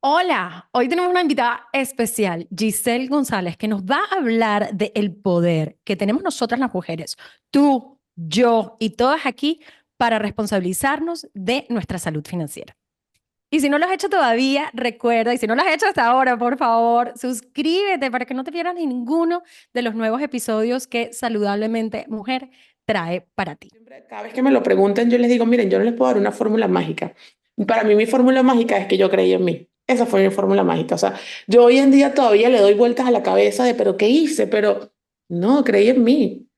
Hola, hoy tenemos una invitada especial, Giselle González, que nos va a hablar del poder que tenemos nosotras las mujeres, tú, yo y todas aquí, para responsabilizarnos de nuestra salud financiera. Y si no lo has hecho todavía, recuerda, y si no lo has hecho hasta ahora, por favor, suscríbete para que no te pierdas ninguno de los nuevos episodios que Saludablemente Mujer trae para ti. Cada vez que me lo preguntan, yo les digo, miren, yo no les puedo dar una fórmula mágica. Para mí mi fórmula mágica es que yo creí en mí. Esa fue mi fórmula mágica. O sea, yo hoy en día todavía le doy vueltas a la cabeza de, pero ¿qué hice? Pero no, creí en mí.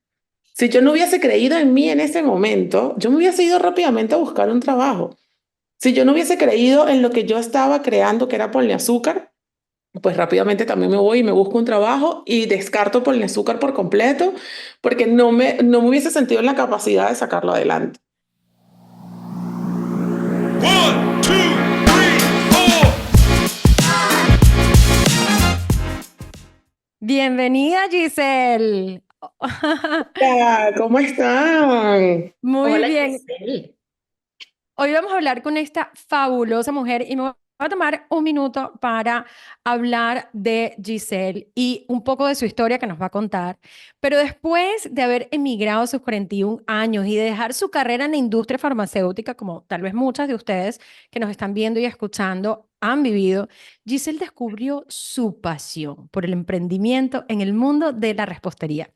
Si yo no hubiese creído en mí en ese momento, yo me hubiese ido rápidamente a buscar un trabajo. Si yo no hubiese creído en lo que yo estaba creando, que era ponle azúcar, pues rápidamente también me voy y me busco un trabajo y descarto ponle azúcar por completo, porque no me hubiese sentido en la capacidad de sacarlo adelante. One, two, three, four. Bienvenida, Giselle. Hola, ¿cómo están? Muy Hola, bien. Giselle. Hoy vamos a hablar con esta fabulosa mujer y me voy a tomar un minuto para hablar de Giselle y un poco de su historia que nos va a contar. Pero después de haber emigrado a sus 41 años y de dejar su carrera en la industria farmacéutica, como tal vez muchas de ustedes que nos están viendo y escuchando han vivido, Giselle descubrió su pasión por el emprendimiento en el mundo de la repostería.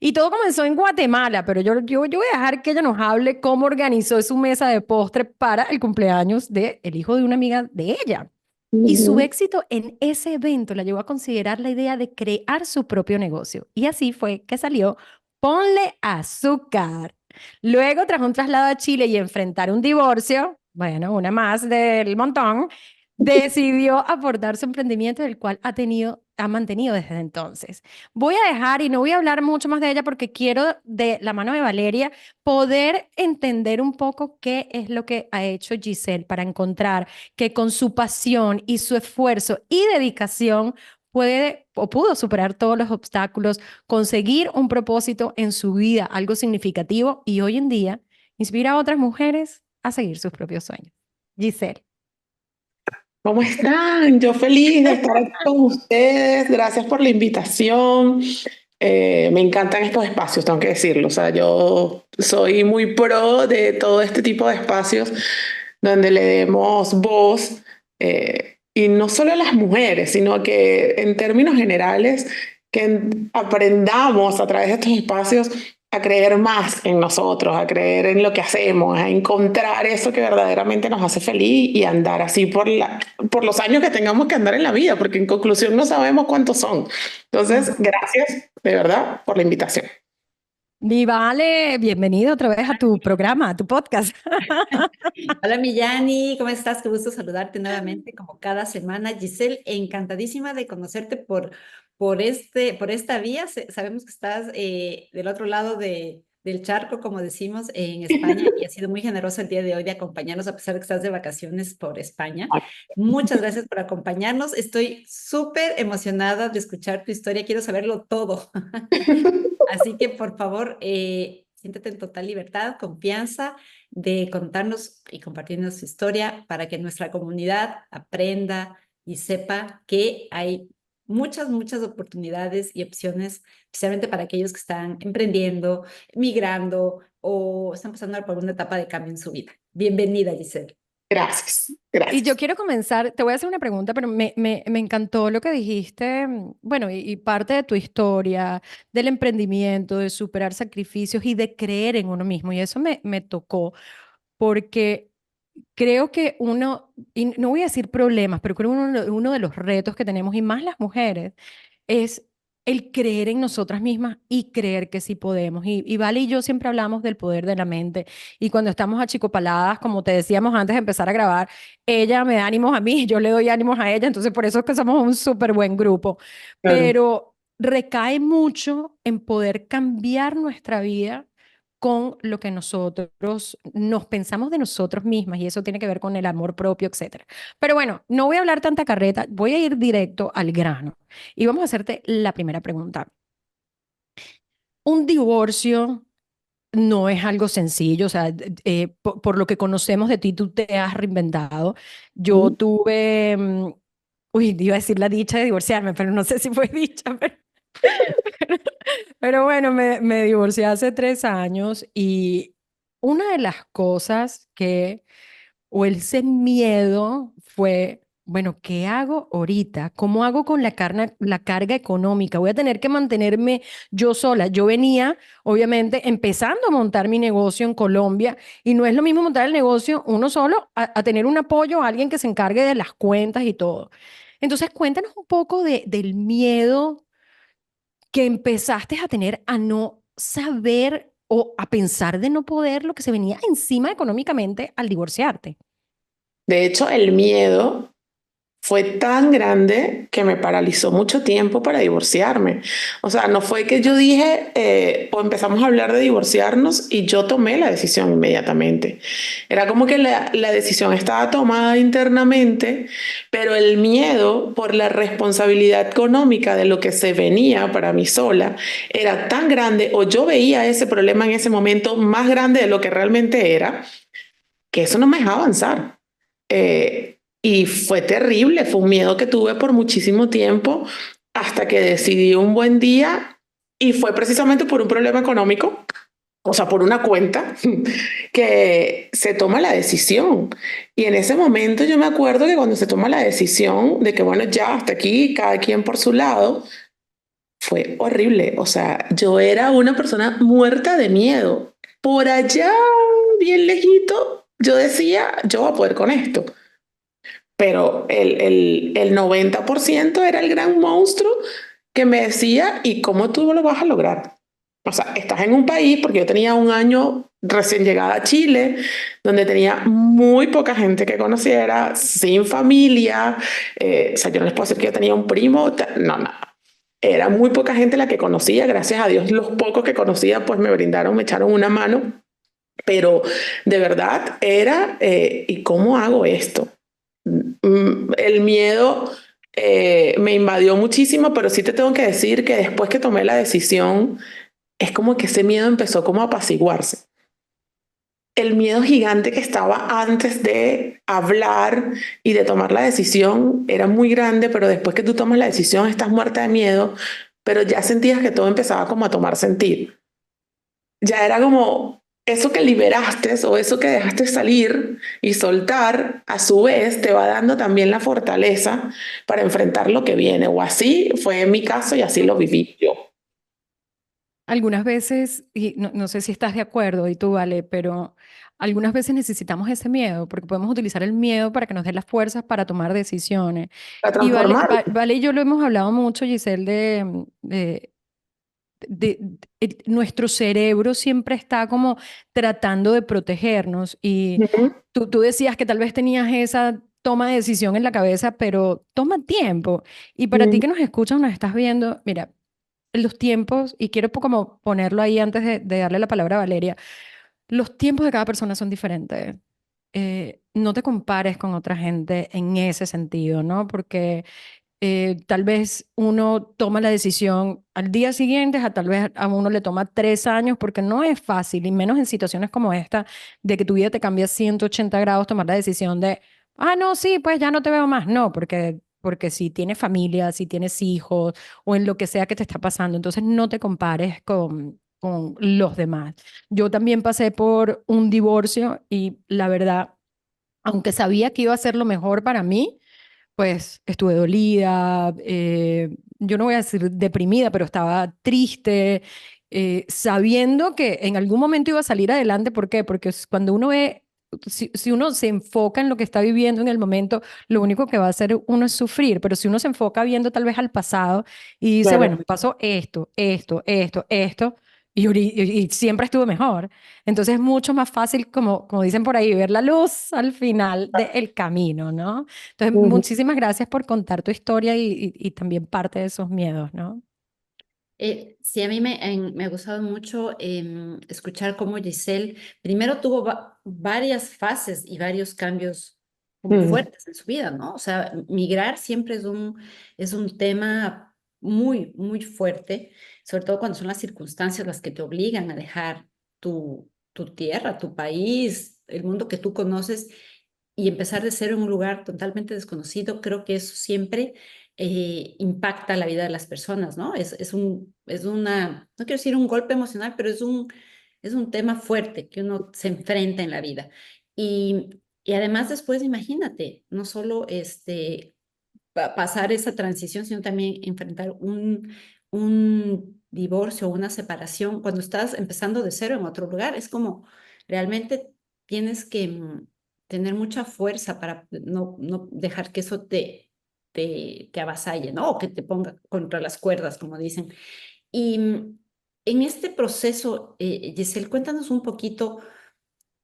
Y todo comenzó en Guatemala, pero yo voy a dejar que ella nos hable cómo organizó su mesa de postre para el cumpleaños del hijo de una amiga de ella. Y su Ujú. éxito en ese evento la llevó a considerar la idea de crear su propio negocio. Y así fue que salió Ponle Azúcar. Luego, tras un traslado a Chile y enfrentar un divorcio, bueno, una más del montón, decidió aportar su emprendimiento, del cual ha mantenido desde entonces. Voy a dejar y no voy a hablar mucho más de ella porque quiero, de la mano de Valeria, poder entender un poco qué es lo que ha hecho Giselle para encontrar que con su pasión y su esfuerzo y dedicación puede o pudo superar todos los obstáculos, conseguir un propósito en su vida, algo significativo, y hoy en día inspira a otras mujeres a seguir sus propios sueños. Giselle. ¿Cómo están? Yo feliz de estar aquí con ustedes. Gracias por la invitación. Me encantan estos espacios, tengo que decirlo. O sea, yo soy muy pro de todo este tipo de espacios donde le demos voz, y no solo a las mujeres, sino que en términos generales, que aprendamos a través de estos espacios a creer más en nosotros, a creer en lo que hacemos, a encontrar eso que verdaderamente nos hace feliz y andar así por los años que tengamos que andar en la vida, porque en conclusión no sabemos cuántos son. Entonces, gracias de verdad por la invitación. Mi Vale, bienvenido otra vez a tu programa, a tu podcast. Hola, Millani, ¿cómo estás? Qué gusto saludarte nuevamente, como cada semana. Giselle, encantadísima de conocerte por esta vía. Sabemos que estás del otro lado del charco, como decimos, en España, y has sido muy generosa el día de hoy de acompañarnos, a pesar de que estás de vacaciones por España. Muchas gracias por acompañarnos. Estoy súper emocionada de escuchar tu historia. Quiero saberlo todo. Así que, por favor, siéntete en total libertad, confianza de contarnos y compartirnos su historia para que nuestra comunidad aprenda y sepa que hay muchas oportunidades y opciones, especialmente para aquellos que están emprendiendo, migrando o están pasando por una etapa de cambio en su vida. Bienvenida, Giselle. Gracias, Y yo gracias. quiero comenzar, te voy a hacer una pregunta, pero me encantó lo que dijiste, bueno, y parte de tu historia, del emprendimiento, de superar sacrificios y de creer en uno mismo. Y eso me tocó, porque creo que uno, y no voy a decir problemas, pero creo que uno de los retos que tenemos, y más las mujeres, es el creer en nosotras mismas y creer que sí podemos. Y Vale y yo siempre hablamos del poder de la mente. Y cuando estamos achicopaladas, como te decíamos antes de empezar a grabar, ella me da ánimos a mí, yo le doy ánimos a ella. Entonces, por eso es que somos un súper buen grupo. Claro. Pero recae mucho en poder cambiar nuestra vida con lo que nosotros nos pensamos de nosotros mismas, y eso tiene que ver con el amor propio, etcétera. Pero bueno, no voy a hablar tanta carreta, voy a ir directo al grano y vamos a hacerte la primera pregunta. Un divorcio no es algo sencillo, o sea, por lo que conocemos de ti, tú te has reinventado. Yo Ujú. tuve uy, iba a decir la dicha de divorciarme, pero no sé si fue dicha, pero bueno, me divorcié hace 3 años y una de las cosas o ese miedo fue, bueno, ¿qué hago ahorita? ¿Cómo hago con la carga económica? Voy a tener que mantenerme yo sola. Yo venía, obviamente, empezando a montar mi negocio en Colombia y no es lo mismo montar el negocio uno solo a tener un apoyo, a alguien que se encargue de las cuentas y todo. Entonces, cuéntanos un poco del miedo que empezaste a tener a no saber o a pensar de no poder lo que se venía encima económicamente al divorciarte. De hecho, el miedo fue tan grande que me paralizó mucho tiempo para divorciarme. O sea, no fue que yo dije, o empezamos a hablar de divorciarnos y yo tomé la decisión inmediatamente. Era como que la decisión estaba tomada internamente, pero el miedo por la responsabilidad económica de lo que se venía para mí sola era tan grande, o yo veía ese problema en ese momento más grande de lo que realmente era, que eso no me dejaba avanzar. Y fue terrible, fue un miedo que tuve por muchísimo tiempo hasta que decidí un buen día y fue precisamente por un problema económico, o sea, por una cuenta, que se toma la decisión. Y en ese momento yo me acuerdo que cuando se toma la decisión de que, bueno, ya hasta aquí, cada quien por su lado, fue horrible. O sea, yo era una persona muerta de miedo. Por allá, bien lejito, yo decía, yo voy a poder con esto. Pero el 90% era el gran monstruo que me decía, ¿y cómo tú lo vas a lograr? O sea, estás en un país, porque yo tenía un año recién llegada a Chile, donde tenía muy poca gente que conociera, sin familia, o sea, yo no les puedo decir que yo tenía un primo, no, no. Era muy poca gente la que conocía, gracias a Dios los pocos que conocía pues me brindaron, me echaron una mano, pero de verdad era, ¿y cómo hago esto? El miedo me invadió muchísimo, pero sí te tengo que decir que después que tomé la decisión, es como que ese miedo empezó como a apaciguarse. El miedo gigante que estaba antes de hablar y de tomar la decisión era muy grande, pero después que tú tomas la decisión estás muerta de miedo, pero ya sentías que todo empezaba como a tomar sentido. Ya era como eso que liberaste o eso que dejaste salir y soltar, a su vez te va dando también la fortaleza para enfrentar lo que viene. O así fue en mi caso y así lo viví yo. Algunas veces, y no sé si estás de acuerdo, y tú, Vale, pero algunas veces necesitamos ese miedo, porque podemos utilizar el miedo para que nos dé las fuerzas para tomar decisiones. Para Y transformar. Vale y yo lo hemos hablado mucho, Giselle, nuestro cerebro siempre está como tratando de protegernos. Y Ujú. tú decías que tal vez tenías esa toma de decisión en la cabeza, pero toma tiempo. Y para ti Mm. que nos escuchas, nos estás viendo, mira, los tiempos, y quiero como ponerlo ahí antes de darle la palabra a Valeria, los tiempos de cada persona son diferentes. No te compares con otra gente en ese sentido, ¿no? Porque tal vez uno toma la decisión al día siguiente, tal vez a uno le toma 3 años, porque no es fácil, y menos en situaciones como esta, de que tu vida te cambia 180 grados, tomar la decisión de, ah, no, sí, pues ya no te veo más. No, porque si tienes familia, si tienes hijos, o en lo que sea que te está pasando, entonces no te compares con los demás. Yo también pasé por un divorcio y la verdad, aunque sabía que iba a ser lo mejor para mí, pues estuve dolida, yo no voy a decir deprimida, pero estaba triste, sabiendo que en algún momento iba a salir adelante. ¿Por qué? Porque cuando uno ve, si uno se enfoca en lo que está viviendo en el momento, lo único que va a hacer uno es sufrir, pero si uno se enfoca viendo tal vez al pasado y dice, bueno, Claro. me pasó esto, y siempre estuvo mejor. Entonces es mucho más fácil, como dicen por ahí, ver la luz al final del camino, ¿no? Entonces, Ujú. muchísimas gracias por contar tu historia y también parte de esos miedos, ¿no? Sí, a mí me ha gustado mucho escuchar cómo Giselle primero tuvo varias fases y varios cambios como Mm. fuertes en su vida, ¿no? O sea, migrar siempre es un tema muy, muy fuerte, sobre todo cuando son las circunstancias las que te obligan a dejar tu tierra, tu país, el mundo que tú conoces y empezar de cero en un lugar totalmente desconocido, creo que eso siempre impacta la vida de las personas, ¿no? Es una, no quiero decir un golpe emocional, pero es un tema fuerte que uno se enfrenta en la vida. Y además después, imagínate, no solo pasar esa transición, sino también enfrentar un divorcio o una separación cuando estás empezando de cero en otro lugar. Es como realmente tienes que tener mucha fuerza para no dejar que eso te avasalle, ¿no? O que te ponga contra las cuerdas, como dicen. Y en este proceso, Giselle, cuéntanos un poquito.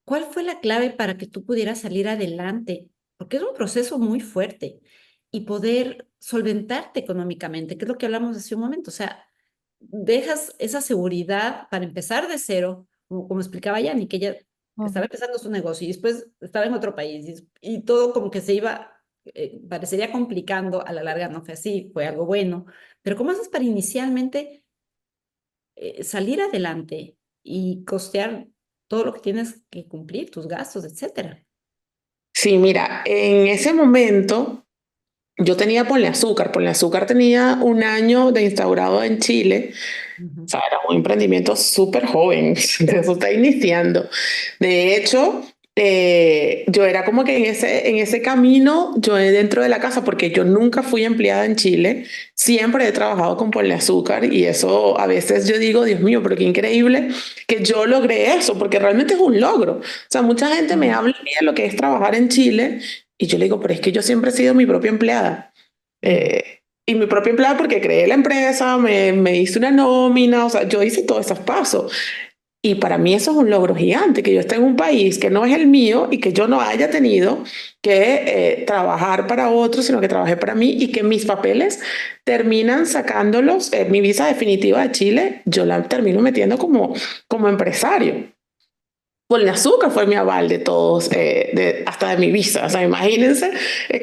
¿Cuál fue la clave para que tú pudieras salir adelante? Porque es un proceso muy fuerte y poder solventarte económicamente, que es lo que hablamos hace un momento. O sea, dejas esa seguridad para empezar de cero, como explicaba Yani, que ella estaba Ujú. empezando su negocio y después estaba en otro país y todo como que se iba, parecería complicando, a la larga no fue así, fue algo bueno. Pero ¿cómo haces para inicialmente salir adelante y costear todo lo que tienes que cumplir, tus gastos, etcétera? Sí, mira, en ese momento yo tenía Ponle Azúcar. Ponle Azúcar tenía 1 año de instaurado en Chile. O Ujú. sea, era un emprendimiento súper joven, eso está iniciando. De hecho, yo era como que en ese camino, yo dentro de la casa, porque yo nunca fui empleada en Chile, siempre he trabajado con Ponle Azúcar y eso a veces yo digo, Dios mío, pero qué increíble que yo logré eso, porque realmente es un logro. O sea, mucha gente me Ujú. habla a mí de lo que es trabajar en Chile y yo le digo, pero es que yo siempre he sido mi propia empleada. Ujú. Y mi propio empleado porque creé la empresa, me hice una nómina, o sea, yo hice todos esos pasos. Y para mí eso es un logro gigante, que yo esté en un país que no es el mío y que yo no haya tenido que trabajar para otros, sino que trabajé para mí y que mis papeles terminan sacándolos, mi visa definitiva de Chile, yo la termino metiendo como empresario. Ponle Azúcar fue mi aval de todos, hasta de mi visa. O sea, imagínense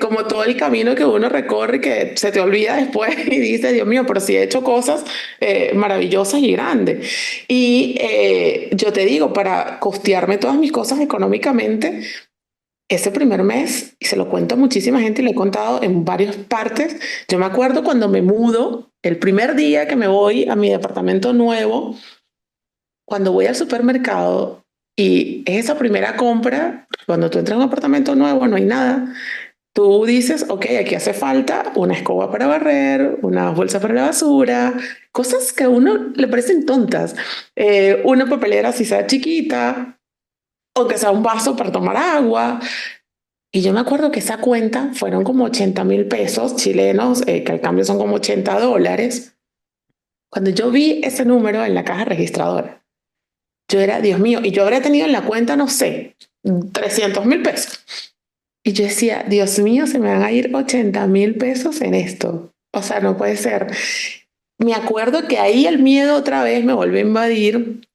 como todo el camino que uno recorre que se te olvida después y dice, Dios mío, pero sí he hecho cosas maravillosas y grandes. Y yo te digo, para costearme todas mis cosas económicamente, ese primer mes, y se lo cuento a muchísima gente y le he contado en varias partes, yo me acuerdo cuando me mudo, el primer día que me voy a mi departamento nuevo, cuando voy al supermercado y es esa primera compra, cuando tú entras a un apartamento nuevo, no hay nada, tú dices, ok, aquí hace falta una escoba para barrer, una bolsa para la basura, cosas que a uno le parecen tontas, una papelera si sea chiquita, o que sea un vaso para tomar agua. Y yo me acuerdo que esa cuenta fueron como 80.000 pesos chilenos, que al cambio son como $80. Cuando yo vi ese número en la caja registradora, yo era, Dios mío, y yo habría tenido en la cuenta, no sé, 300.000 pesos. Y yo decía, Dios mío, se me van a ir 80.000 pesos en esto. O sea, no puede ser. Me acuerdo que ahí el miedo otra vez me volvió a invadir.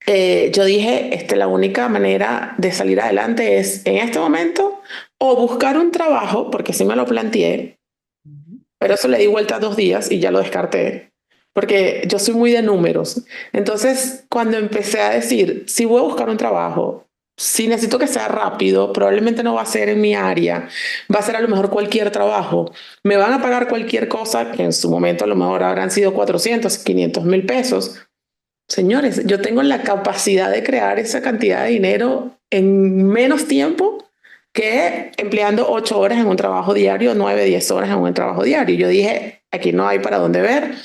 Yo dije, la única manera de salir adelante es en este momento o buscar un trabajo, porque sí me lo planteé, Ujú. pero eso le di vuelta 2 días y ya lo descarté, porque yo soy muy de números. Entonces, cuando empecé a decir, si voy a buscar un trabajo, si necesito que sea rápido, probablemente no va a ser en mi área, va a ser a lo mejor cualquier trabajo. Me van a pagar cualquier cosa, que en su momento a lo mejor habrán sido 400, 500.000 pesos. Señores, yo tengo la capacidad de crear esa cantidad de dinero en menos tiempo que empleando 8 horas en un trabajo diario, 9, 10 horas en un trabajo diario. Yo dije, aquí no hay para dónde ver,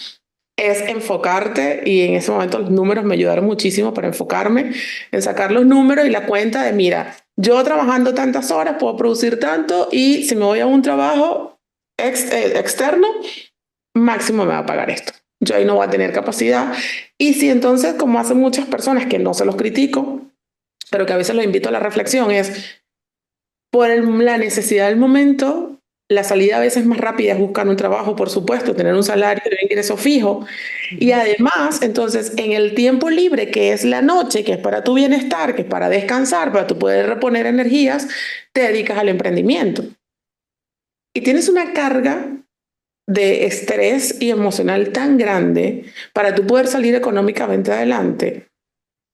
es enfocarte y en ese momento los números me ayudaron muchísimo para enfocarme en sacar los números y la cuenta de, mira, yo trabajando tantas horas puedo producir tanto y si me voy a un trabajo externo, máximo me va a pagar esto. Yo ahí no voy a tener capacidad. Y si entonces, como hacen muchas personas, que no se los critico, pero que a veces los invito a la reflexión, es por la necesidad del momento, la salida a veces más rápida es buscar un trabajo, por supuesto, tener un salario de ingreso fijo. Y Ujú. además, entonces, en el tiempo libre, que es la noche, que es para tu bienestar, que es para descansar, para tú poder reponer energías, te dedicas al emprendimiento. Y tienes una carga de estrés y emocional tan grande para tú poder salir económicamente adelante,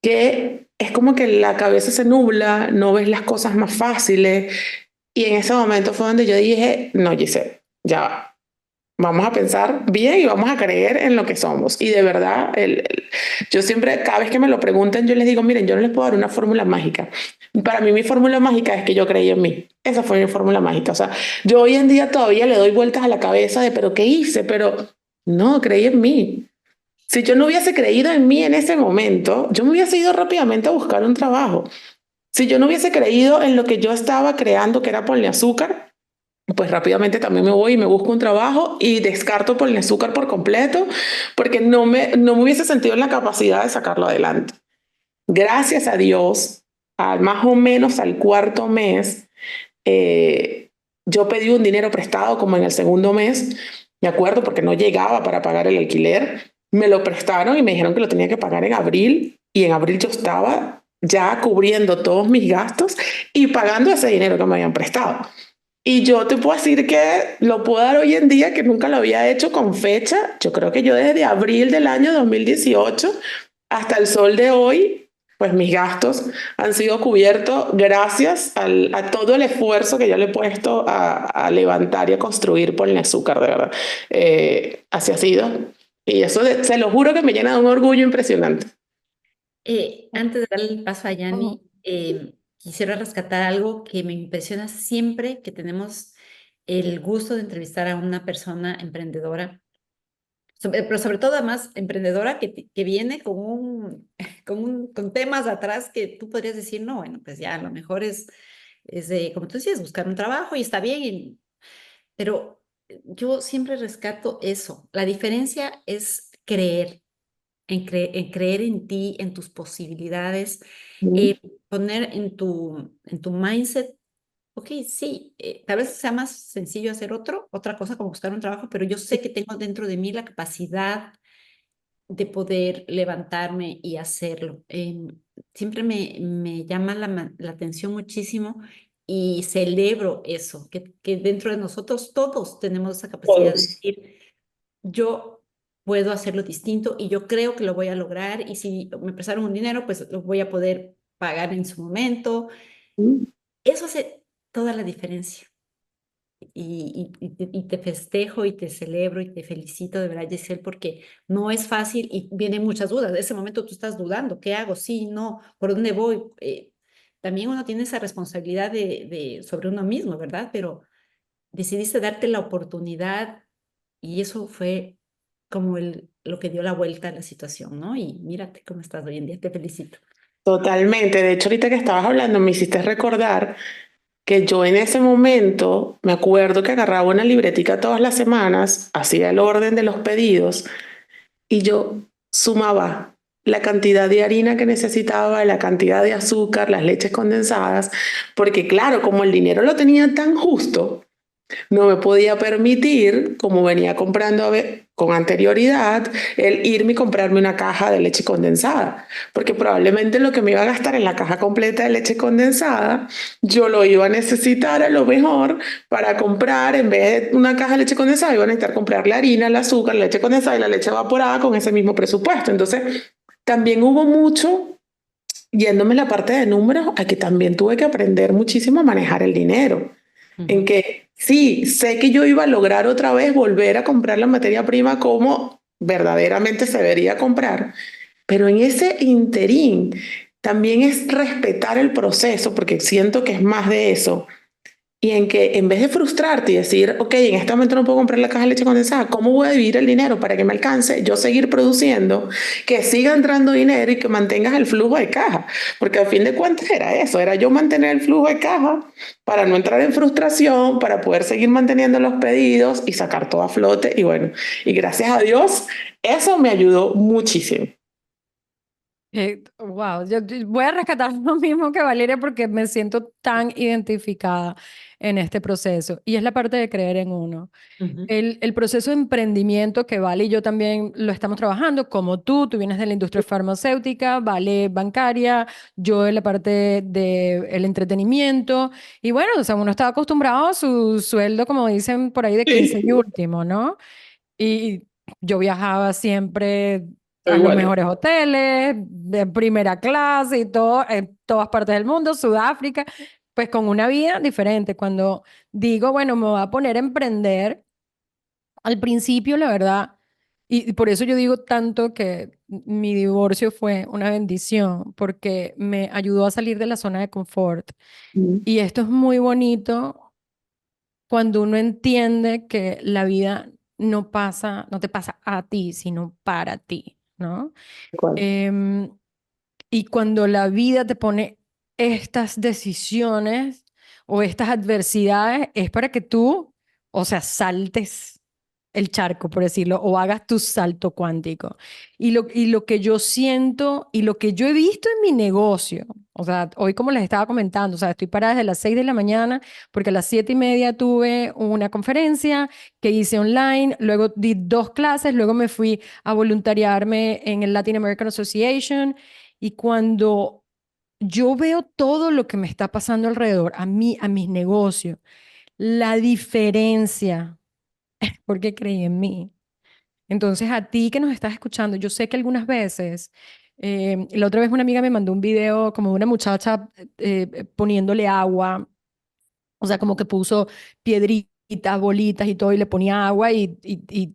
que es como que la cabeza se nubla, no ves las cosas más fáciles. Y en ese momento fue donde yo dije, no, Giselle, ya va. Vamos a pensar bien y vamos a creer en lo que somos. Y de verdad, yo siempre, cada vez que me lo preguntan, yo les digo, miren, yo no les puedo dar una fórmula mágica. Para mí mi fórmula mágica es que yo creí en mí. Esa fue mi fórmula mágica. O sea, yo hoy en día todavía le doy vueltas a la cabeza de, pero ¿qué hice? Pero no, creí en mí. Si yo no hubiese creído en mí en ese momento, yo me hubiese ido rápidamente a buscar un trabajo. Si yo no hubiese creído en lo que yo estaba creando, que era Ponle Azúcar, pues rápidamente también me voy y me busco un trabajo y descarto Ponle Azúcar por completo, porque no me hubiese sentido en la capacidad de sacarlo adelante. Gracias a Dios, más o menos al cuarto mes, yo pedí un dinero prestado como en el segundo mes, me acuerdo, porque no llegaba para pagar el alquiler. Me lo prestaron y me dijeron que lo tenía que pagar en abril, y en abril yo estaba ya cubriendo todos mis gastos y pagando ese dinero que me habían prestado. Y yo te puedo decir que lo puedo dar hoy en día, que nunca lo había hecho con fecha. Yo creo que yo desde abril del año 2018 hasta el sol de hoy, pues mis gastos han sido cubiertos gracias a todo el esfuerzo que yo le he puesto a levantar y a construir Ponle Azúcar, de verdad. Así ha sido. Y eso se lo juro que me llena de un orgullo impresionante. Antes de darle el paso a Yani, quisiera rescatar algo que me impresiona siempre que tenemos el gusto de entrevistar a una persona emprendedora, pero sobre todo además emprendedora que viene con con temas atrás que tú podrías decir, no, bueno, pues ya lo mejor como tú decías, buscar un trabajo y está bien, pero yo siempre rescato eso. La diferencia es creer en creer en ti, en tus posibilidades, Mm. poner en tu mindset, ok, sí, tal vez sea más sencillo hacer otra cosa como buscar un trabajo, pero yo sé que tengo dentro de mí la capacidad de poder levantarme y hacerlo. Siempre me llama la atención muchísimo y celebro eso, que dentro de nosotros todos tenemos esa capacidad de Todos. decir, yo puedo hacerlo distinto y yo creo que lo voy a lograr y si me prestaron un dinero, pues lo voy a poder pagar en su momento. Mm. Eso hace toda la diferencia. Y te festejo y te celebro y te felicito de verdad, Giselle, porque no es fácil y vienen muchas dudas. En ese momento tú estás dudando, ¿qué hago? Sí, no, ¿por dónde voy? También uno tiene esa responsabilidad sobre uno mismo, ¿verdad? Pero decidiste darte la oportunidad y eso fue como lo que dio la vuelta a la situación, ¿no? Y mírate cómo estás hoy en día, te felicito. Totalmente. De hecho, ahorita que estabas hablando, me hiciste recordar que yo en ese momento me acuerdo que agarraba una libretica todas las semanas, hacía el orden de los pedidos y yo sumaba la cantidad de harina que necesitaba, la cantidad de azúcar, las leches condensadas, porque claro, como el dinero lo tenía tan justo, no me podía permitir, como venía comprando con anterioridad, el irme y comprarme una caja de leche condensada, porque probablemente lo que me iba a gastar en la caja completa de leche condensada, yo lo iba a necesitar a lo mejor para comprar, en vez de una caja de leche condensada, iba a necesitar comprar la harina, el azúcar, la leche condensada y la leche evaporada con ese mismo presupuesto. Entonces, también hubo mucho, yéndome la parte de números, a que también tuve que aprender muchísimo a manejar el dinero, en Ujú. que sí, sé que yo iba a lograr otra vez volver a comprar la materia prima como verdaderamente se debería comprar, pero en ese interín también es respetar el proceso, porque siento que es más de eso, y en que en vez de frustrarte y decir, ok, en este momento no puedo comprar la caja de leche condensada, ¿cómo voy a dividir el dinero para que me alcance? Yo seguir produciendo, que siga entrando dinero y que mantengas el flujo de caja. Porque al fin de cuentas era eso, era yo mantener el flujo de caja para no entrar en frustración, para poder seguir manteniendo los pedidos y sacar todo a flote. Y bueno, y gracias a Dios, eso me ayudó muchísimo. Wow, yo voy a rescatar lo mismo que Valeria porque me siento tan identificada en este proceso y es la parte de creer en uno. Ujú. El proceso de emprendimiento que Vale y yo también lo estamos trabajando, como tú vienes de la industria farmacéutica, Vale bancaria, yo en la parte del entretenimiento y bueno, o sea, uno estaba acostumbrado a su sueldo, como dicen por ahí, de 15 y Sí, último, ¿no? Y yo viajaba siempre a los igual. mejores hoteles, de primera clase y todo, en todas partes del mundo, Sudáfrica. pues con una vida diferente. Cuando digo, bueno, me voy a poner a emprender, al principio, la verdad, y por eso yo digo tanto que mi divorcio fue una bendición, porque me ayudó a salir de la zona de confort. Mm. Y esto es muy bonito cuando uno entiende que la vida no pasa, no te pasa a ti, sino para ti, ¿no? ¿Cuál? Em, y cuando la vida te pone estas decisiones o estas adversidades, es para que tú, o sea, saltes el charco, por decirlo, o hagas tu salto cuántico. Y lo que yo siento y lo que yo he visto en mi negocio, o sea, hoy como les estaba comentando, o sea, estoy parada desde las 6 de la mañana porque a las 7:30 tuve una conferencia que hice online, luego di 2 clases, luego me fui a voluntariarme en el Latin American Association y cuando yo veo todo lo que me está pasando alrededor, a mí, a mis negocios, la diferencia, porque creí en mí. Entonces, a ti que nos estás escuchando, yo sé que algunas veces, la otra vez una amiga me mandó un video como de una muchacha poniéndole agua, o sea, como que puso piedritas, bolitas y todo, y le ponía agua y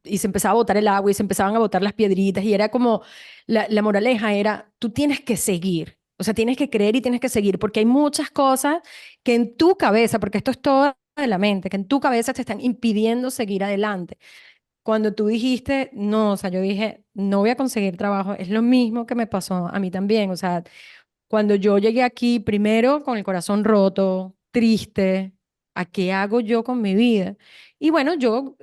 se empezaba a botar el agua y se empezaban a botar las piedritas y era como, la moraleja era, tú tienes que seguir, o sea, tienes que creer y tienes que seguir, porque hay muchas cosas que en tu cabeza, porque esto es todo de la mente, que en tu cabeza te están impidiendo seguir adelante. Cuando tú dijiste, no, o sea, yo dije, no voy a conseguir trabajo, es lo mismo que me pasó a mí también, o sea, cuando yo llegué aquí, primero con el corazón roto, triste, ¿a qué hago yo con mi vida? Y bueno, yo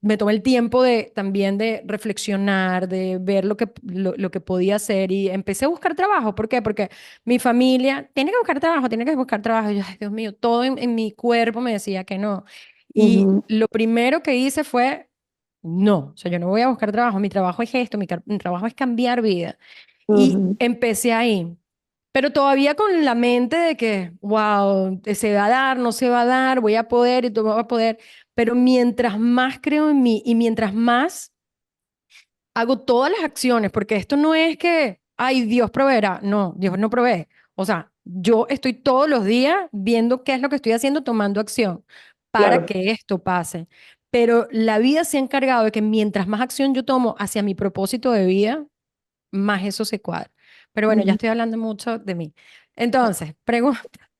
me tomé el tiempo de también de reflexionar, de ver lo que podía hacer y empecé a buscar trabajo. ¿Por qué? Porque mi familia tiene que buscar trabajo, tiene que buscar trabajo. Y yo, ay, Dios mío, todo en mi cuerpo me decía que no. Y Ujú, lo primero que hice fue, no, o sea, yo no voy a buscar trabajo, mi trabajo es esto, mi trabajo es cambiar vida. Y ujú, empecé ahí. Pero todavía con la mente de que, wow, se va a dar, no se va a dar, voy a poder y tú vas a poder. Pero mientras más creo en mí y mientras más hago todas las acciones, porque esto no es que, ay, Dios proveerá. No, Dios no provee. O sea, yo estoy todos los días viendo qué es lo que estoy haciendo, tomando acción para claro. que esto pase. Pero la vida se ha encargado de que mientras más acción yo tomo hacia mi propósito de vida, más eso se cuadra. Pero bueno, ya Ujú. estoy hablando mucho de mí. Entonces, pregunta,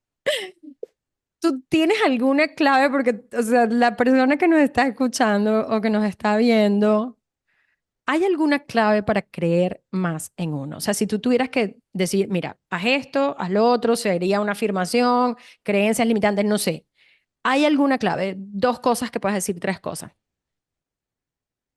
¿tú tienes alguna clave? Porque, o sea, la persona que nos está escuchando o que nos está viendo, ¿hay alguna clave para creer más en uno? O sea, si tú tuvieras que decir, mira, haz esto, haz lo otro, sería una afirmación, creencias limitantes, no sé. ¿Hay alguna clave? 2 cosas que puedas decir, 3 cosas.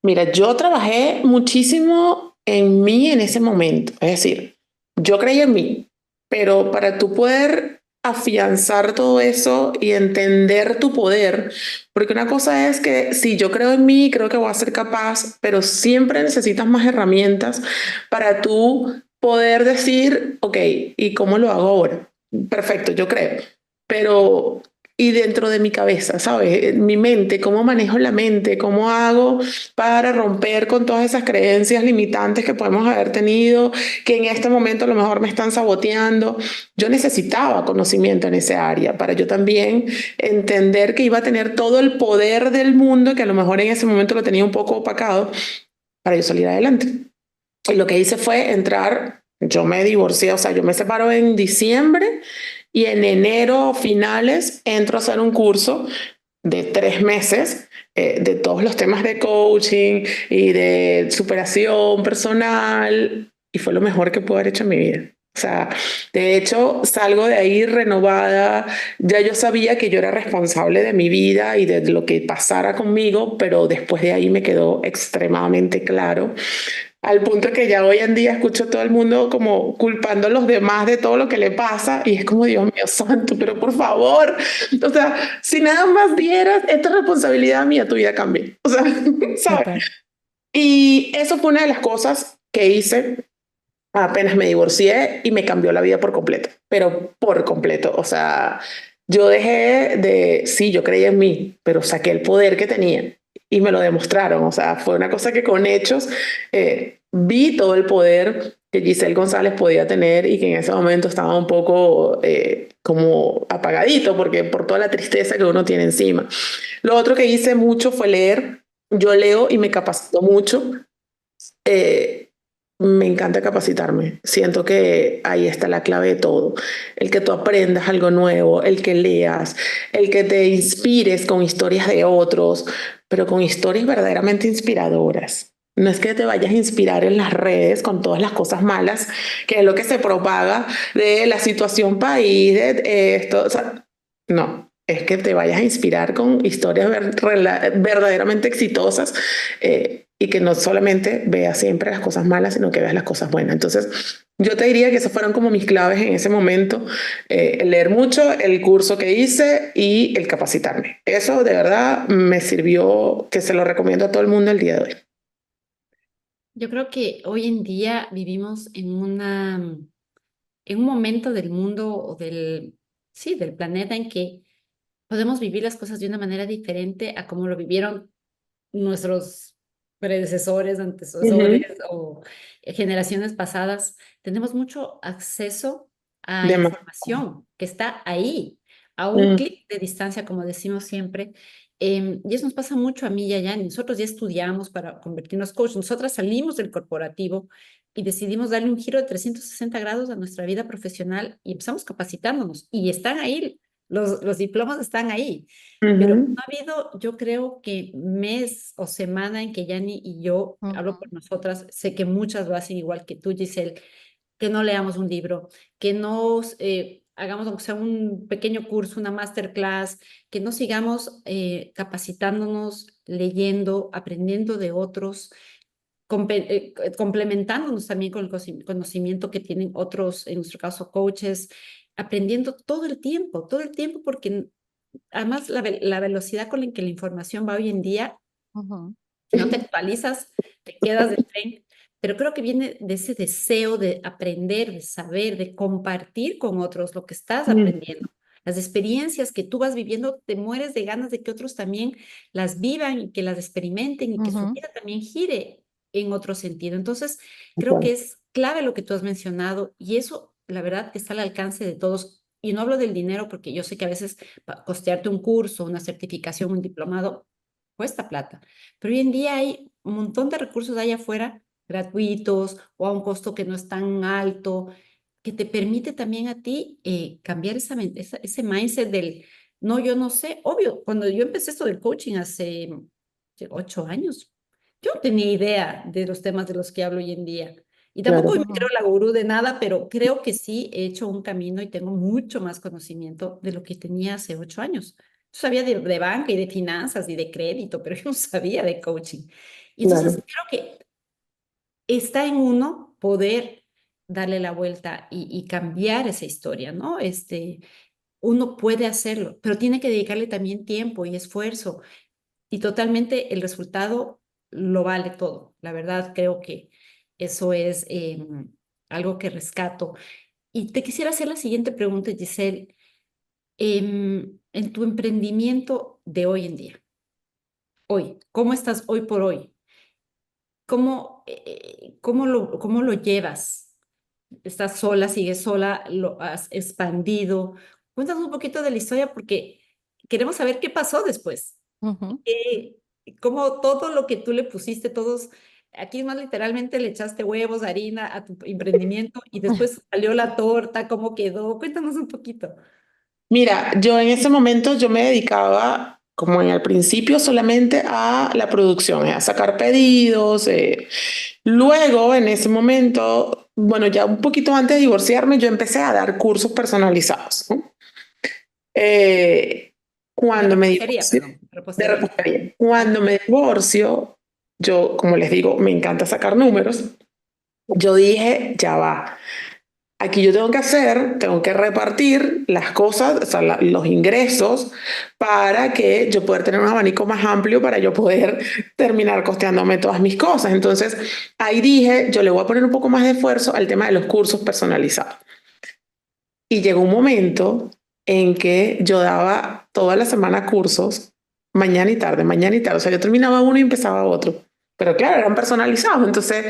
Mira, yo trabajé muchísimo en mí en ese momento. Es decir, yo creí en mí, pero para tú poder afianzar todo eso y entender tu poder, porque una cosa es que si yo creo en mí, creo que voy a ser capaz, pero siempre necesitas más herramientas para tú poder decir, ok, ¿y cómo lo hago ahora? Perfecto, yo creo, pero y dentro de mi cabeza, ¿sabes? En mi mente, cómo manejo la mente, cómo hago para romper con todas esas creencias limitantes que podemos haber tenido, que en este momento a lo mejor me están saboteando. Yo necesitaba conocimiento en ese área para yo también entender que iba a tener todo el poder del mundo, que a lo mejor en ese momento lo tenía un poco opacado, para yo salir adelante. Y lo que hice fue entrar, yo me divorcié, o sea, yo me separo en diciembre y en enero finales entro a hacer un curso de 3 meses de todos los temas de coaching y de superación personal y fue lo mejor que pude haber hecho en mi vida. O sea, de hecho, salgo de ahí renovada. Ya yo sabía que yo era responsable de mi vida y de lo que pasara conmigo, pero después de ahí me quedó extremadamente claro al punto que ya hoy en día escucho a todo el mundo como culpando a los demás de todo lo que le pasa y es como, Dios mío santo, pero por favor, o sea, si nada más dieras esta responsabilidad mía, tu vida cambia, o sea, ¿sabes? Total. Y eso fue una de las cosas que hice apenas me divorcié y me cambió la vida por completo, pero por completo, o sea, yo dejé de, sí, yo creía en mí, pero saqué el poder que tenía y me lo demostraron, o sea, fue una cosa que con hechos vi todo el poder que Giselle González podía tener y que en ese momento estaba un poco como apagadito porque por toda la tristeza que uno tiene encima. Lo otro que hice mucho fue leer. Yo leo y me capacito mucho. Eh, Me encanta capacitarme. Siento que ahí está la clave de todo. El que tú aprendas algo nuevo, el que leas, el que te inspires con historias de otros, pero con historias verdaderamente inspiradoras. No es que te vayas a inspirar en las redes con todas las cosas malas, que es lo que se propaga de la situación país, de esto. O sea, no, es que te vayas a inspirar con historias verdaderamente exitosas y que no solamente veas siempre las cosas malas, sino que veas las cosas buenas. Entonces, yo te diría que esas fueron como mis claves en ese momento, el leer mucho, el curso que hice y el capacitarme. Eso de verdad me sirvió, que se lo recomiendo a todo el mundo el día de hoy. Yo creo que hoy en día vivimos en un momento del mundo o sí, del planeta en que podemos vivir las cosas de una manera diferente a como lo vivieron nuestros predecesores, antecesores Ujú. o generaciones pasadas. Tenemos mucho acceso a Demasiado. información que está ahí, a un Mm, clic de distancia, como decimos siempre. Y eso nos pasa mucho a mí y a Yanni. Nosotros ya estudiamos para convertirnos coach. Nosotras salimos del corporativo y decidimos darle un giro de 360 grados a nuestra vida profesional y empezamos capacitándonos. Y están ahí, los diplomas están ahí. Pero no ujú. ha habido, yo creo que mes o semana en que Yanni y yo, hablo Ujú, por nosotras, sé que muchas lo hacen igual que tú, Giselle, que no leamos un libro, que no hagamos aunque sea un pequeño curso, una masterclass, que no sigamos capacitándonos, leyendo, aprendiendo de otros, complementándonos también con el conocimiento que tienen otros, en nuestro caso, coaches, aprendiendo todo el tiempo, porque además la velocidad con la que la información va hoy en día, ujú, si no te actualizas, te quedas del tren, pero creo que viene de ese deseo de aprender, de saber, de compartir con otros lo que estás Mm, aprendiendo. Las experiencias que tú vas viviendo, te mueres de ganas de que otros también las vivan y que las experimenten y que su ujú, vida también gire en otro sentido. Entonces, creo bueno, que es clave lo que tú has mencionado y eso, la verdad, está al alcance de todos. Y no hablo del dinero porque yo sé que a veces costearte un curso, una certificación, un diplomado, cuesta plata. Pero hoy en día hay un montón de recursos allá afuera, gratuitos o a un costo que no es tan alto, que te permite también a ti cambiar ese mindset del, no, yo no sé. Obvio, cuando yo empecé esto del coaching hace 8 años, yo no tenía idea de los temas de los que hablo hoy en día. Y tampoco claro, me creo ujú. la gurú de nada, pero creo que sí he hecho un camino y tengo mucho más conocimiento de lo que tenía hace 8 años. Yo sabía de banca y de finanzas y de crédito, pero yo no sabía de coaching. Y entonces claro. creo que está en uno poder darle la vuelta y cambiar esa historia, ¿no? Uno puede hacerlo, pero tiene que dedicarle también tiempo y esfuerzo y totalmente el resultado lo vale todo. La verdad, creo que eso es algo que rescato. Y te quisiera hacer la siguiente pregunta, Giselle. En tu emprendimiento de hoy en día, hoy, ¿cómo estás hoy por hoy? ¿Cómo lo llevas? ¿Estás sola, sigues sola, lo has expandido? Cuéntanos un poquito de la historia porque queremos saber qué pasó después. Ujú. qué- Cómo todo lo que tú le pusiste, aquí más literalmente le echaste huevos, harina a tu emprendimiento y después salió la torta, ¿cómo quedó? Cuéntanos un poquito. Mira, yo en ese momento yo me dedicaba, como en el principio, solamente a la producción, a sacar pedidos. Luego, en ese momento, bueno, ya un poquito antes de divorciarme, yo empecé a dar cursos personalizados, ¿no? Eh, De Cuando me repostería, divorcio, perdón, de repostería. repostería. Ok. Cuando me divorcio, yo, como les digo, me encanta sacar números. Yo dije, ya va. Aquí yo tengo que repartir las cosas, o sea, los ingresos para que yo pueda tener un abanico más amplio para yo poder terminar costeándome todas mis cosas. Entonces, ahí dije, yo le voy a poner un poco más de esfuerzo al tema de los cursos personalizados. Y llegó un momento en que yo daba toda la semana cursos, mañana y tarde, mañana y tarde. O sea, yo terminaba uno y empezaba otro. Pero claro, eran personalizados. Entonces,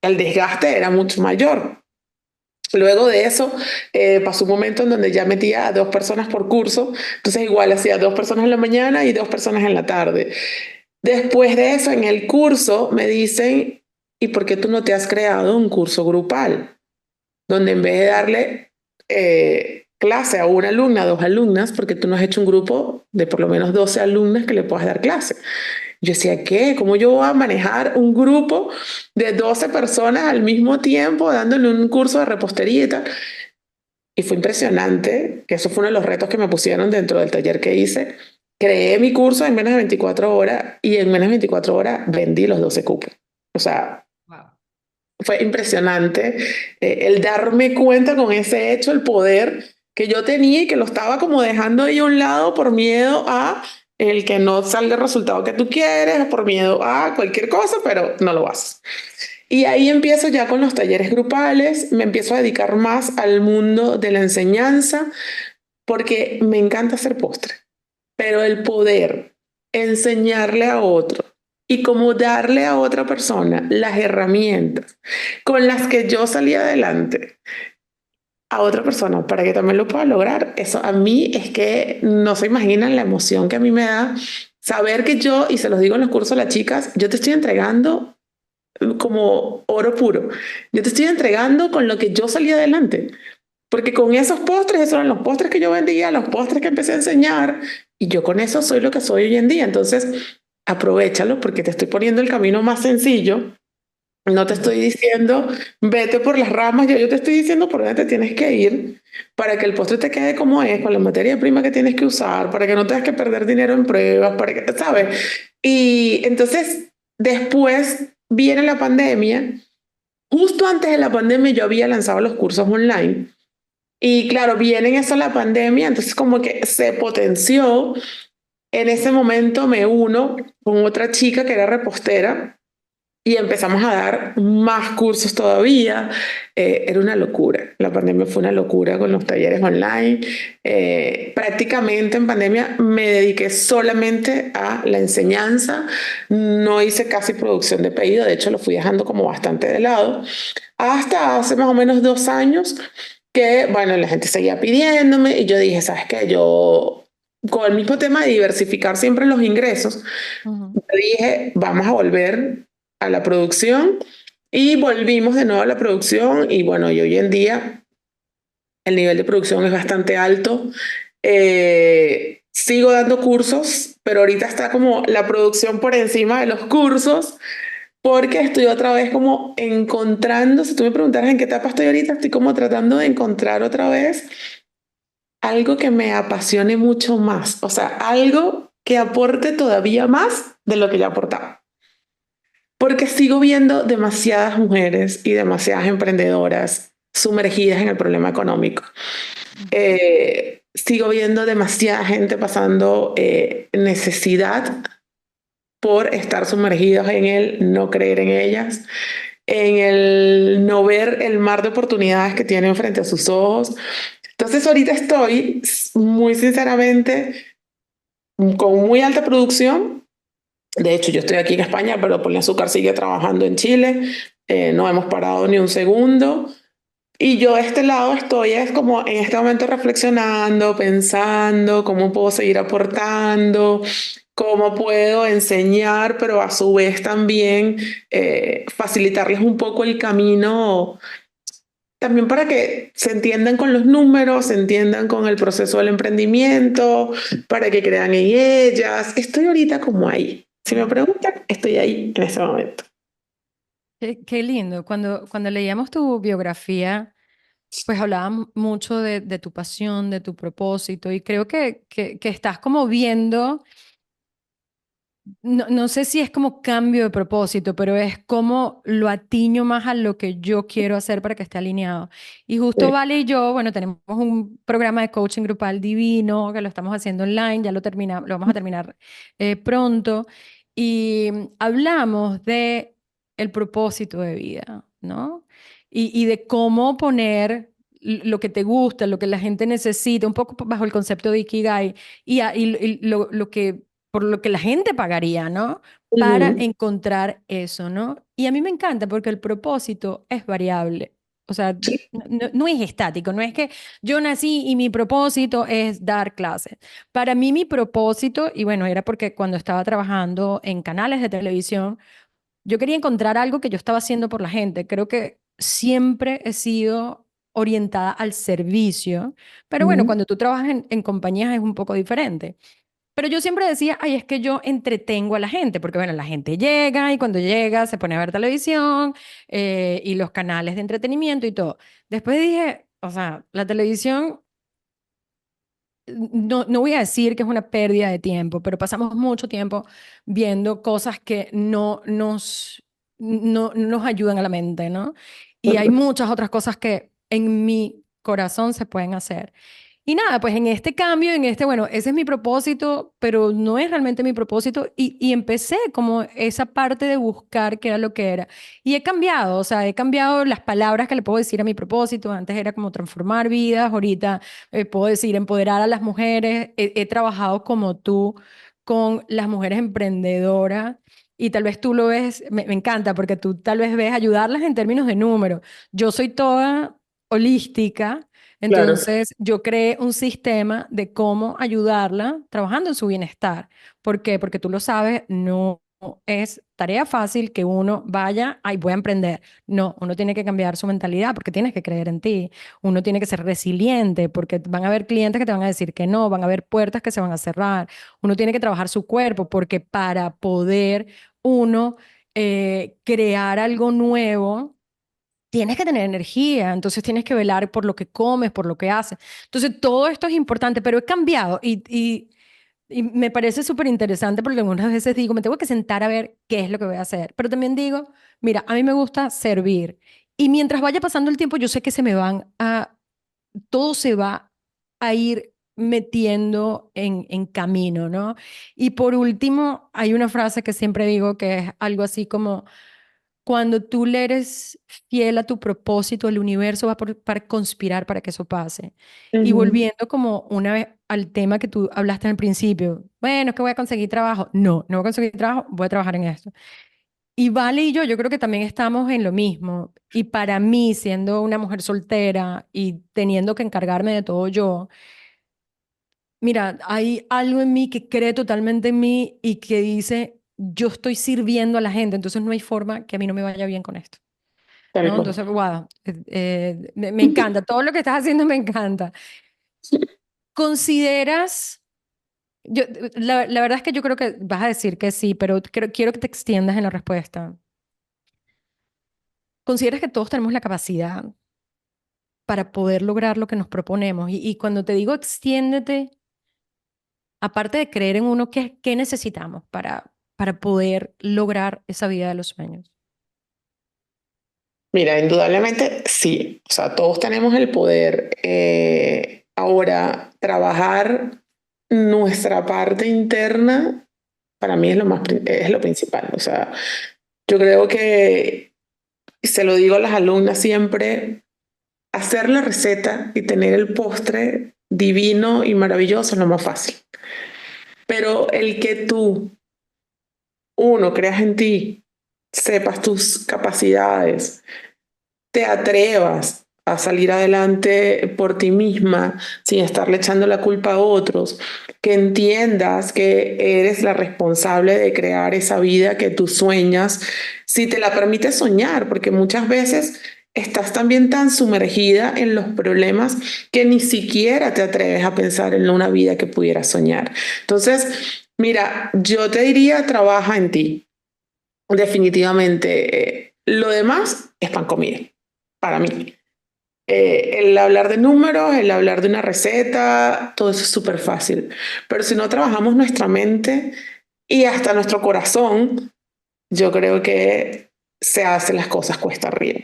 el desgaste era mucho mayor. Luego de eso, pasó un momento en donde ya metía a 2 personas por curso, entonces igual hacía 2 personas en la mañana y 2 personas en la tarde. Después de eso, en el curso me dicen, ¿y por qué tú no te has creado un curso grupal? Donde en vez de darle clase a una alumna, a 2 alumnas, porque tú no has hecho un grupo de por lo menos 12 alumnas que le puedas dar clase. Yo decía, ¿qué? ¿Cómo yo voy a manejar un grupo de 12 personas al mismo tiempo dándole un curso de repostería y tal? Y fue impresionante, que eso fue uno de los retos que me pusieron dentro del taller que hice. Creé mi curso en menos de 24 horas y en menos de 24 horas vendí los 12 cupos. O sea, Wow. fue impresionante el darme cuenta con ese hecho, el poder que yo tenía y que lo estaba como dejando ahí a un lado por miedo a el que no salga el resultado que tú quieres, por miedo a cualquier cosa, pero no lo haces. Y ahí empiezo ya con los talleres grupales, me empiezo a dedicar más al mundo de la enseñanza porque me encanta hacer postre, pero el poder enseñarle a otro y como darle a otra persona las herramientas con las que yo salí adelante a otra persona para que también lo pueda lograr, eso a mí es que no se imaginan la emoción que a mí me da saber que yo, y se los digo en los cursos a las chicas, yo te estoy entregando como oro puro. Yo te estoy entregando con lo que yo salí adelante. Porque con esos postres, esos eran los postres que yo vendía, los postres que empecé a enseñar, y yo con eso soy lo que soy hoy en día. Entonces, aprovéchalo porque te estoy poniendo el camino más sencillo. No te estoy diciendo, vete por las ramas, yo te estoy diciendo por dónde te tienes que ir para que el postre te quede como es, con la materia prima que tienes que usar, para que no tengas que perder dinero en pruebas, para que, ¿sabes? Y entonces, después viene la pandemia. Justo antes de la pandemia yo había lanzado los cursos online. Y claro, viene en eso la pandemia, entonces como que se potenció. En ese momento me uno con otra chica que era repostera y empezamos a dar más cursos todavía. Era una locura. La pandemia fue una locura con los talleres online. Prácticamente en pandemia me dediqué solamente a la enseñanza. No hice casi producción de pedido. De hecho, lo fui dejando como bastante de lado. Hasta hace más o menos 2 años que, bueno, la gente seguía pidiéndome y yo dije, ¿sabes qué? Yo, con el mismo tema de diversificar siempre los ingresos, Ujú. yo dije, vamos a volver a la producción y volvimos de nuevo a la producción y bueno, y hoy en día el nivel de producción es bastante alto. Sigo dando cursos, pero ahorita está como la producción por encima de los cursos porque estoy otra vez como encontrando, si tú me preguntaras en qué etapa estoy ahorita, estoy como tratando de encontrar otra vez algo que me apasione mucho más, o sea, algo que aporte todavía más de lo que ya aportaba. Porque sigo viendo demasiadas mujeres y demasiadas emprendedoras sumergidas en el problema económico. Sigo viendo demasiada gente pasando necesidad por estar sumergidos en el no creer en ellas, en el no ver el mar de oportunidades que tienen frente a sus ojos. Entonces ahorita estoy muy sinceramente con muy alta producción. De hecho, yo estoy aquí en España, pero Azúcar sigue trabajando en Chile. No hemos parado ni un segundo. Y yo de este lado estoy es como en este momento reflexionando, pensando cómo puedo seguir aportando, cómo puedo enseñar, pero a su vez también facilitarles un poco el camino, también para que se entiendan con los números, se entiendan con el proceso del emprendimiento, para que crean en ellas. Estoy ahorita como ahí. Si me preguntan, estoy ahí en ese momento. Qué lindo. Cuando leíamos tu biografía, pues hablabas mucho de tu pasión, de tu propósito, y creo que estás como viendo, no sé si es como cambio de propósito, pero es como lo atiño más a lo que yo quiero hacer para que esté alineado. Y justo Sí. Vale y yo, bueno, tenemos un programa de coaching grupal divino que lo estamos haciendo online, ya lo vamos a terminar pronto, y hablamos de el propósito de vida, ¿no? Y de cómo poner lo que te gusta, lo que la gente necesita, un poco bajo el concepto de Ikigai, y lo que por lo que la gente pagaría, ¿no? Para encontrar eso, ¿no? Y a mí me encanta porque el propósito es variable. O sea, no es estático, no es que yo nací y mi propósito es dar clases. Para mí mi propósito, y bueno, era porque cuando estaba trabajando en canales de televisión, yo quería encontrar algo que yo estaba haciendo por la gente. Creo que siempre he sido orientada al servicio, pero bueno, Ujú. cuando tú trabajas en compañías es un poco diferente. Pero yo siempre decía, ay, es que yo entretengo a la gente, porque bueno, la gente llega y cuando llega se pone a ver televisión y los canales de entretenimiento y todo. Después dije, o sea, la televisión, no voy a decir que es una pérdida de tiempo, pero pasamos mucho tiempo viendo cosas que no nos ayudan a la mente, ¿no? Y hay muchas otras cosas que en mi corazón se pueden hacer. Y nada, pues en este cambio, bueno, ese es mi propósito, pero no es realmente mi propósito. Y empecé como esa parte de buscar qué era lo que era. Y he cambiado, o sea, he cambiado las palabras que le puedo decir a mi propósito. Antes era como transformar vidas, ahorita puedo decir empoderar a las mujeres. He trabajado como tú con las mujeres emprendedoras. Y tal vez tú lo ves, me encanta, porque tú tal vez ves ayudarlas en términos de números. Yo soy toda holística, Claro, entonces, yo creé un sistema de cómo ayudarla trabajando en su bienestar. ¿Por qué? Porque tú lo sabes, no es tarea fácil que uno vaya, ay, voy a emprender. No, uno tiene que cambiar su mentalidad porque tienes que creer en ti. Uno tiene que ser resiliente porque van a haber clientes que te van a decir que no, van a haber puertas que se van a cerrar. Uno tiene que trabajar su cuerpo porque para poder uno crear algo nuevo, tienes que tener energía, entonces tienes que velar por lo que comes, por lo que haces. Entonces, todo esto es importante, pero he cambiado y me parece súper interesante porque algunas veces digo, me tengo que sentar a ver qué es lo que voy a hacer, pero también digo, mira, a mí me gusta servir y mientras vaya pasando el tiempo, yo sé que todo se va a ir metiendo en camino, ¿no? Y por último, hay una frase que siempre digo que es algo así como cuando tú le eres fiel a tu propósito, el universo va para conspirar para que eso pase. Y ujú, volviendo como una vez al tema que tú hablaste al principio, bueno, es que voy a conseguir trabajo. No voy a conseguir trabajo, voy a trabajar en esto. Y Vale y yo creo que también estamos en lo mismo. Y para mí, siendo una mujer soltera y teniendo que encargarme de todo yo, mira, hay algo en mí que cree totalmente en mí y que dice, yo estoy sirviendo a la gente, entonces no hay forma que a mí no me vaya bien con esto. tal ¿No? cual. Entonces, wow, me encanta, todo lo que estás haciendo me encanta. ¿Consideras, yo, la verdad es que yo creo que vas a decir que sí, pero quiero que te extiendas en la respuesta. ¿Consideras que todos tenemos la capacidad para poder lograr lo que nos proponemos? Y cuando te digo extiéndete, aparte de creer en uno, ¿qué necesitamos para poder lograr esa vida de los sueños? Mira, indudablemente sí, o sea, todos tenemos el poder. Ahora, trabajar nuestra parte interna, para mí es es lo principal. O sea, yo creo que, y se lo digo a las alumnas siempre, hacer la receta y tener el postre divino y maravilloso es lo más fácil. Pero el que tú, uno, creas en ti, sepas tus capacidades, te atrevas a salir adelante por ti misma sin estarle echando la culpa a otros, que entiendas que eres la responsable de crear esa vida que tú sueñas, si te la permites soñar, porque muchas veces estás también tan sumergida en los problemas que ni siquiera te atreves a pensar en una vida que pudieras soñar. Entonces, mira, yo te diría, trabaja en ti. Definitivamente, lo demás es pan comido para mí. El hablar de números, el hablar de una receta, todo eso es súper fácil. Pero si no trabajamos nuestra mente y hasta nuestro corazón, yo creo que se hacen las cosas cuesta arriba.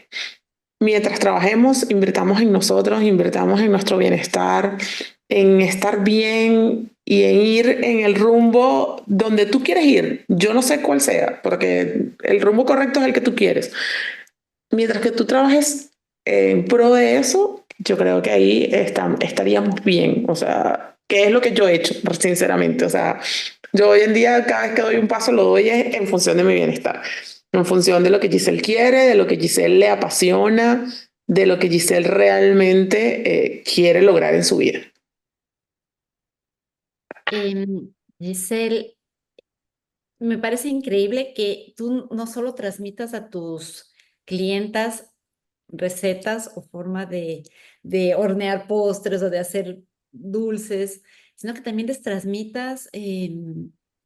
Mientras trabajemos, invirtamos en nosotros, invirtamos en nuestro bienestar, en estar bien y en ir en el rumbo donde tú quieres ir. Yo no sé cuál sea, porque el rumbo correcto es el que tú quieres. Mientras que tú trabajes en pro de eso, yo creo que ahí estaríamos bien. O sea, ¿qué es lo que yo he hecho, sinceramente? O sea, Yo hoy en día, cada vez que doy un paso, lo doy es en función de mi bienestar, en función de lo que Giselle quiere, de lo que Giselle le apasiona, de lo que Giselle realmente quiere lograr en su vida. Giselle, me parece increíble que tú no solo transmitas a tus clientas recetas o forma de hornear postres o de hacer dulces, sino que también les transmitas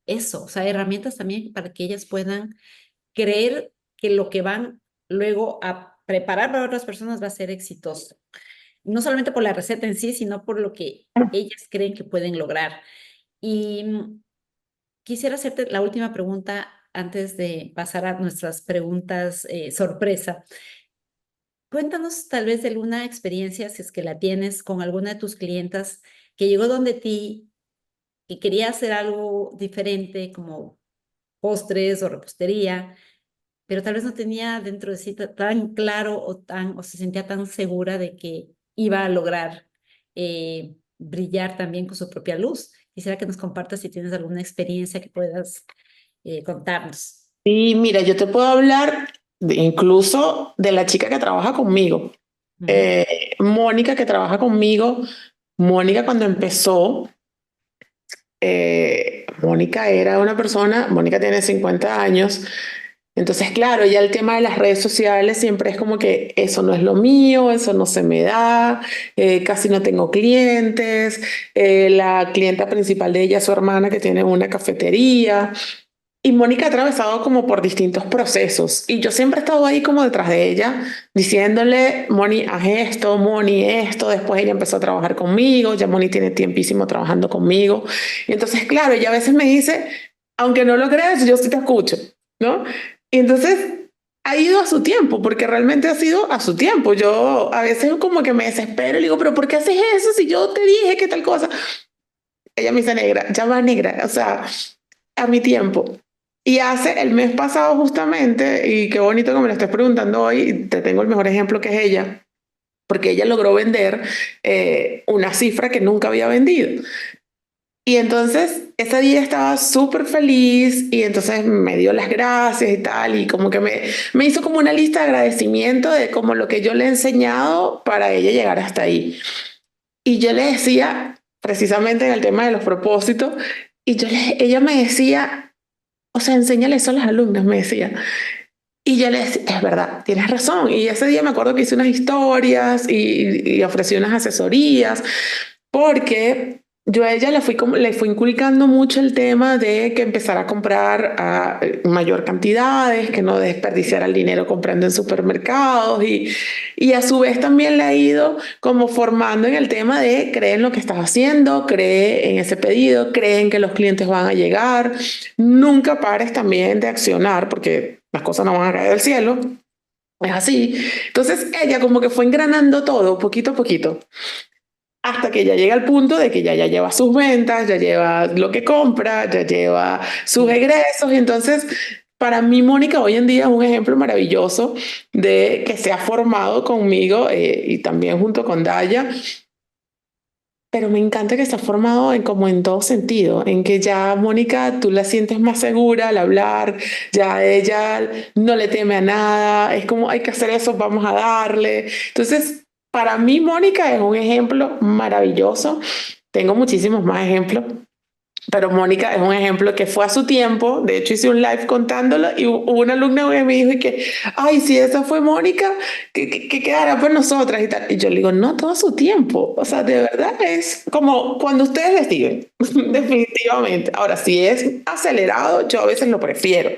eso, o sea, herramientas también para que ellas puedan creer que lo que van luego a preparar para otras personas va a ser exitoso. No solamente por la receta en sí, sino por lo que ellas creen que pueden lograr. Y quisiera hacerte la última pregunta antes de pasar a nuestras preguntas sorpresa. Cuéntanos tal vez de alguna experiencia, si es que la tienes, con alguna de tus clientas que llegó donde ti y quería hacer algo diferente, como postres o repostería, pero tal vez no tenía dentro de sí tan claro o se sentía tan segura de que iba a lograr brillar también con su propia luz. Quisiera que nos compartas si tienes alguna experiencia que puedas contarnos. Y mira, yo te puedo hablar incluso de la chica que trabaja conmigo, Ujú. Mónica, que trabaja conmigo. Mónica cuando empezó, Mónica era una persona, Mónica tiene 50 años, entonces claro, ya el tema de las redes sociales siempre es como que eso no es lo mío, eso no se me da, casi no tengo clientes, la clienta principal de ella es su hermana que tiene una cafetería. Y Mónica ha atravesado como por distintos procesos y yo siempre he estado ahí como detrás de ella, diciéndole, Moni, haz esto, Moni, esto. Después ella empezó a trabajar conmigo, ya Moni tiene tiempísimo trabajando conmigo. Y entonces, claro, ella a veces me dice, aunque no lo creas, yo sí te escucho, ¿no? Y entonces ha ido a su tiempo, porque realmente ha sido a su tiempo. Yo a veces como que me desespero y digo, pero ¿por qué haces eso si yo te dije que tal cosa? Ella me dice, negra, ya va negra, o sea, a mi tiempo. Y hace el mes pasado justamente, y qué bonito que me lo estés preguntando hoy, te tengo el mejor ejemplo que es ella, porque ella logró vender una cifra que nunca había vendido. Y entonces ese día estaba súper feliz y entonces me dio las gracias y tal, y como que me hizo como una lista de agradecimiento de como lo que yo le he enseñado para ella llegar hasta ahí. Y yo le decía, precisamente en el tema de los propósitos, ella me decía, o sea, enséñale eso a las alumnas, me decía. Y yo le decía, es verdad, tienes razón. Y ese día me acuerdo que hice unas historias y ofrecí unas asesorías, porque yo a ella le fui inculcando mucho el tema de que empezara a comprar a mayor cantidades, que no desperdiciara el dinero comprando en supermercados y a su vez también le ha ido como formando en el tema de cree en lo que estás haciendo, cree en ese pedido, cree en que los clientes van a llegar, nunca pares también de accionar porque las cosas no van a caer del cielo. Es así. Entonces ella como que fue engranando todo poquito a poquito hasta que ya llega al punto de que ya lleva sus ventas, ya lleva lo que compra, ya lleva sus egresos. Y entonces, para mí, Mónica hoy en día es un ejemplo maravilloso de que se ha formado conmigo y también junto con Daya. Pero me encanta que se ha formado en como en todo sentido, en que ya Mónica tú la sientes más segura al hablar, ya ella no le teme a nada, es como hay que hacer eso, vamos a darle. Entonces, para mí Mónica es un ejemplo maravilloso. Tengo muchísimos más ejemplos, pero Mónica es un ejemplo que fue a su tiempo. De hecho, hice un live contándolo y hubo una alumna que me dijo y que, ay, si esa fue Mónica, que quedará por nosotras y tal. Y yo le digo, no, todo a su tiempo. O sea, de verdad es como cuando ustedes deciden, definitivamente. Ahora, si es acelerado, yo a veces lo prefiero,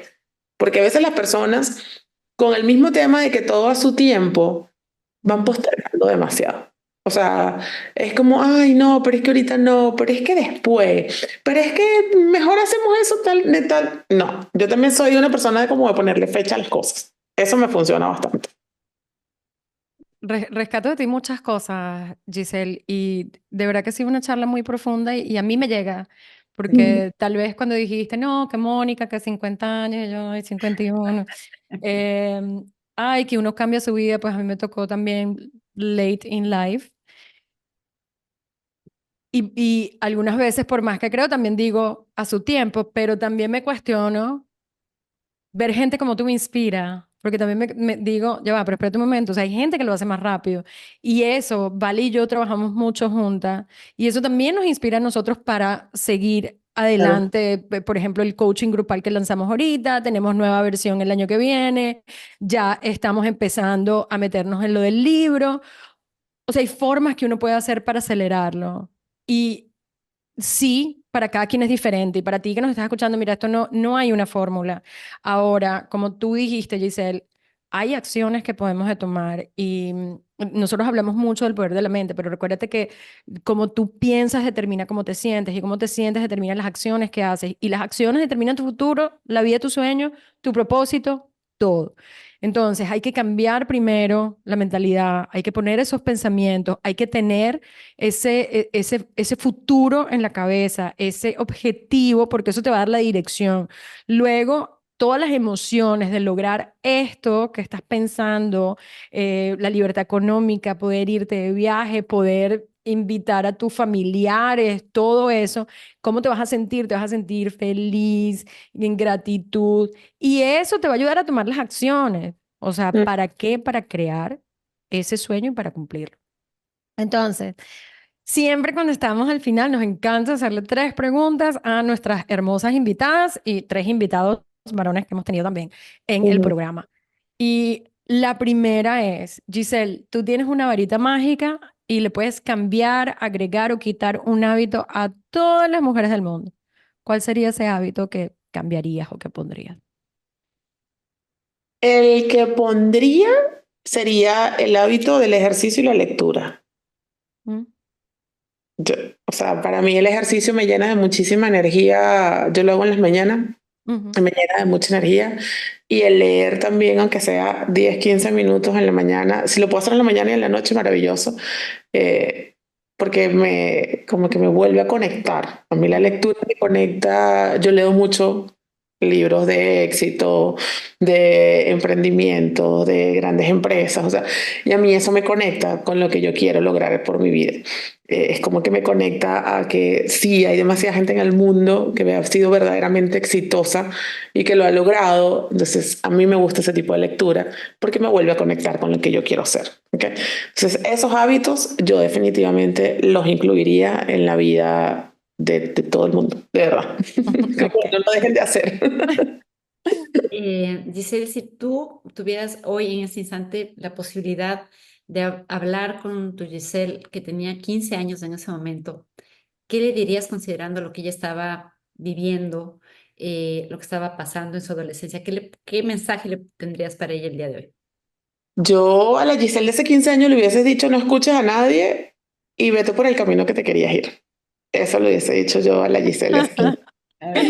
porque a veces las personas, con el mismo tema de que todo a su tiempo, van postergando demasiado. O sea, es como, ay, no, pero es que ahorita no, pero es que después, pero es que mejor hacemos eso tal, de tal. No, yo también soy una persona de como de ponerle fecha a las cosas. Eso me funciona bastante. Rescato de ti muchas cosas, Giselle, y de verdad que ha sido una charla muy profunda y a mí me llega, Mm. porque tal vez cuando dijiste, no, que Mónica, que 50 años, y yo, ay, 51, em, ay, que uno cambia su vida, pues a mí me tocó también late in life. y algunas veces, por más que creo, también digo a su tiempo, pero también me cuestiono ver gente como tú me inspira, porque también me digo, ya va, pero espérate un momento, o sea, hay gente que lo hace más rápido y eso, Vale y yo trabajamos mucho juntas y eso también nos inspira a nosotros para seguir Claro. adelante. Por ejemplo, el coaching grupal que lanzamos ahorita, tenemos nueva versión el año que viene, ya estamos empezando a meternos en lo del libro, o sea, hay formas que uno puede hacer para acelerarlo y sí, para cada quien es diferente. Y para ti que nos estás escuchando, mira, esto no hay una fórmula. Ahora, como tú dijiste, Giselle, hay acciones que podemos de tomar y nosotros hablamos mucho del poder de la mente, pero recuérdate que como tú piensas determina cómo te sientes y cómo te sientes determina las acciones que haces y las acciones determinan tu futuro, la vida de tus sueños, tu propósito, todo. Entonces, hay que cambiar primero la mentalidad, hay que poner esos pensamientos, hay que tener ese futuro en la cabeza, ese objetivo, porque eso te va a dar la dirección. Luego, todas las emociones de lograr esto que estás pensando, la libertad económica, poder irte de viaje, poder invitar a tus familiares, todo eso, ¿cómo te vas a sentir? Te vas a sentir feliz, en gratitud, y eso te va a ayudar a tomar las acciones. O sea, Mm. ¿para qué? Para crear ese sueño y para cumplirlo. Entonces, siempre cuando estamos al final nos encanta hacerle tres preguntas a nuestras hermosas invitadas y tres invitados varones que hemos tenido también en el Ujú. programa. Y la primera es, Giselle, tú tienes una varita mágica y le puedes cambiar, agregar o quitar un hábito a todas las mujeres del mundo. ¿Cuál sería ese hábito que cambiarías o que pondrías? El que pondría sería el hábito del ejercicio y la lectura. ¿Mm? Yo- o sea, para mí el ejercicio me llena de muchísima energía. Yo lo hago en las mañanas, Ujú. me llena de mucha energía. Y el leer también, aunque sea 10 15 minutos en la mañana, si lo puedo hacer en la mañana y en la noche, maravilloso. Porque como que me vuelve a conectar. A mí la lectura me conecta. Yo leo mucho libros de éxito, de emprendimiento, de grandes empresas, o sea, y a mí eso me conecta con lo que yo quiero lograr por mi vida. Es como que me conecta a que sí, hay demasiada gente en el mundo que ha sido verdaderamente exitosa y que lo ha logrado. Entonces, a mí me gusta ese tipo de lectura porque me vuelve a conectar con lo que yo quiero hacer. ¿Okay? Entonces, esos hábitos yo definitivamente los incluiría en la vida de todo el mundo, de verdad. Como Ok. no lo dejen de hacer. Giselle, si tú tuvieras hoy en este instante la posibilidad de hablar con tu Giselle que tenía 15 años en ese momento, ¿qué le dirías considerando lo que ella estaba viviendo, lo que estaba pasando en su adolescencia? ¿Qué mensaje le tendrías para ella el día de hoy? Yo a la Giselle de hace 15 años le hubiese dicho no escuches a nadie y vete por el camino que te querías ir. Eso le hubiese dicho yo a la Giselle de hace 15 A ver.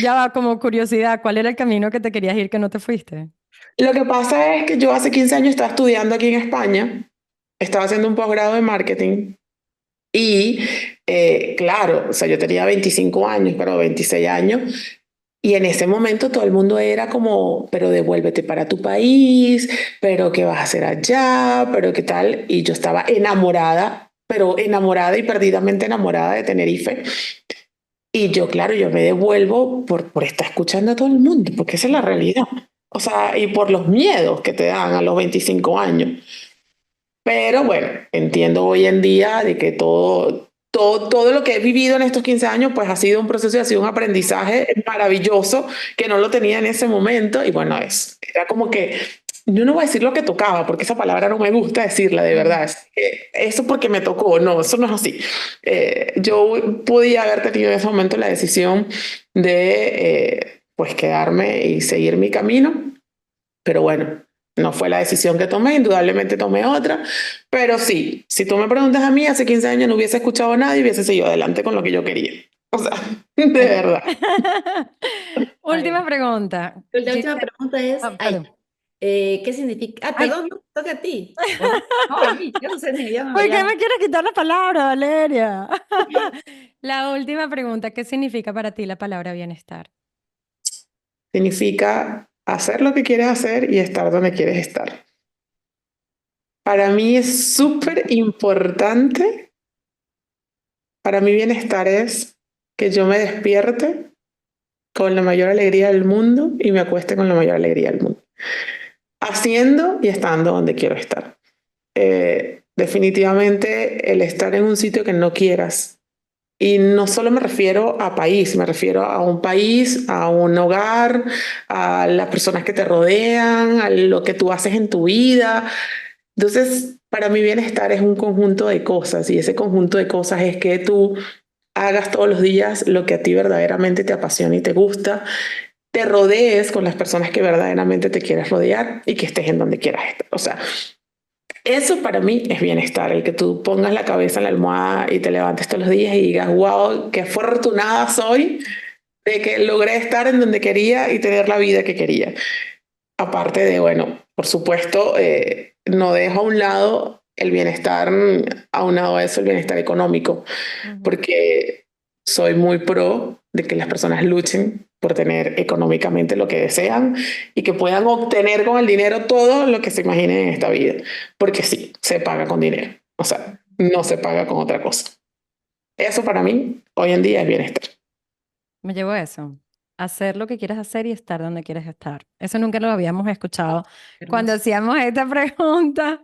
Ya va, como curiosidad, ¿cuál era el camino que te querías ir que no te fuiste? Lo que pasa es que yo hace 15 años estaba estudiando aquí en España, estaba haciendo un posgrado de marketing y claro, o sea, yo tenía 25 años, pero 26 años. Y en ese momento todo el mundo era como, pero devuélvete para tu país, pero qué vas a hacer allá, pero qué tal. Y yo estaba enamorada, pero enamorada y perdidamente enamorada de Tenerife. Y yo, claro, yo me devuelvo por estar escuchando a todo el mundo, porque esa es la realidad. O sea, y por los miedos que te dan a los 25 años. Pero bueno, entiendo hoy en día de que todo lo que he vivido en estos 15 años, pues ha sido un proceso y ha sido un aprendizaje maravilloso que no lo tenía en ese momento. Y bueno, era como que, yo no voy a decir lo que tocaba, porque esa palabra no me gusta decirla de Ujú. verdad. Eso porque me tocó, no, eso no es así. Yo podía haber tenido en ese momento la decisión de, pues, quedarme y seguir mi camino, pero bueno, no fue la decisión que tomé, indudablemente tomé otra, pero sí, si tú me preguntas a mí, hace 15 años no hubiese escuchado a nadie y hubiese seguido adelante con lo que yo quería. O sea, de Ok. verdad. A ver, Última pregunta. la última pregunta es, Ah, perdón. ¿qué significa? Ah, Ay, perdón, no, toca a ti. O no, no, a mí, yo no sé ni idioma ¿por qué ya. me quieres quitar la palabra, Valeria? La última pregunta, ¿qué significa para ti la palabra bienestar? Significa hacer lo que quieres hacer y estar donde quieres estar. Para mí es súper importante, para mi bienestar es que yo me despierte con la mayor alegría del mundo y me acueste con la mayor alegría del mundo, haciendo y estando donde quiero estar. Definitivamente el estar en un sitio que no quieras, y no solo me refiero a país, me refiero a un país, a un hogar, a las personas que te rodean, a lo que tú haces en tu vida. Entonces, para mi bienestar es un conjunto de cosas, y ese conjunto de cosas es que tú hagas todos los días lo que a ti verdaderamente te apasiona y te gusta, te rodees con las personas que verdaderamente te quieres rodear y que estés en donde quieras estar. O sea, eso para mí es bienestar, el que tú pongas la cabeza en la almohada y te levantes todos los días y digas, wow, qué afortunada soy de que logré estar en donde quería y tener la vida que quería. Aparte de, bueno, por supuesto, no dejo a un lado el bienestar, aunado a eso el bienestar económico, porque soy muy pro de que las personas luchen por tener económicamente lo que desean y que puedan obtener con el dinero todo lo que se imaginen en esta vida, porque sí, se paga con dinero, o sea, no se paga con otra cosa. Eso para mí hoy en día es bienestar. Me llevo eso. Hacer lo que quieres hacer y estar donde quieres estar. Eso nunca lo habíamos escuchado cuando Hermoso. hacíamos esta pregunta.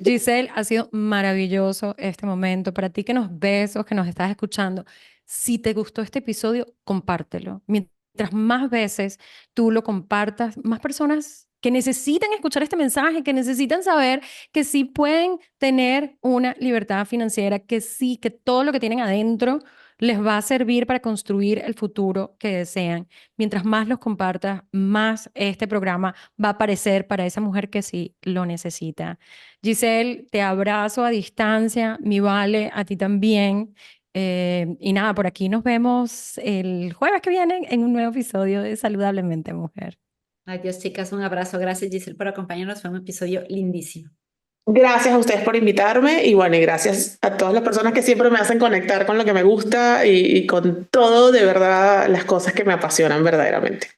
Giselle, ha sido maravilloso este momento. Para ti que nos ves o que nos estás escuchando, si te gustó este episodio, compártelo. Mientras más veces tú lo compartas, más personas que necesitan escuchar este mensaje, que necesitan saber que sí pueden tener una libertad financiera, que sí, que todo lo que tienen adentro les va a servir para construir el futuro que desean. Mientras más los compartas, más este programa va a aparecer para esa mujer que sí lo necesita. Giselle, te abrazo a distancia, mi Vale, a ti también. Y nada, por aquí nos vemos el jueves que viene en un nuevo episodio de Saludablemente Mujer. Adiós, chicas, un abrazo. Gracias, Giselle, por acompañarnos. Fue un episodio lindísimo. Gracias a ustedes por invitarme y bueno, y gracias a todas las personas que siempre me hacen conectar con lo que me gusta y con todo, de verdad, las cosas que me apasionan verdaderamente.